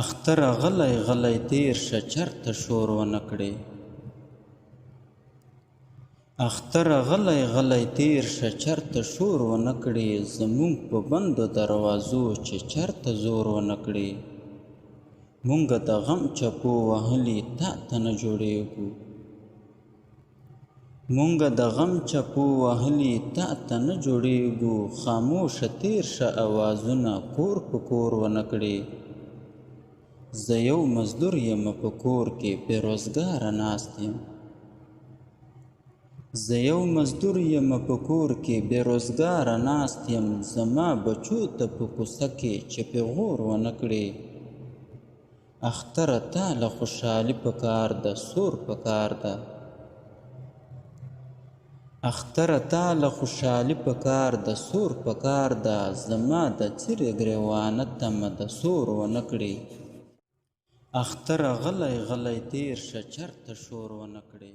اختر غلی غلی تیر شه چرته شور ونه کړې. اختر غلی غلی تیر شه چرته شور ونه کړې. زمونږ په بندو دروازو چې چرته زور ونه کړې. مونږ د غم چپو وهلي تا ته نه جوړېږو. مونږ د غم چپو وهلي تا ته نه جوړېږو. خاموشه تیر شه اوازونه کور په کور ونه کړې. زه یو مزدور یم په کور کې بېروزګاره ناست یم. زه یو مزدور یم په کور کې بېروزګاره ناست یم. زما بچو ته په کوڅه کې چې پیغور ونه کړې. اختره تا له خوشحالي پکار ده سور پکار ده. اختره تا له خوشحالي پکار ده سور پکار ده. زما د څیرې ګریوانه تمه د سور ونه کړې. اختر غلی غلی تیر شه چرته شور ونه کړې.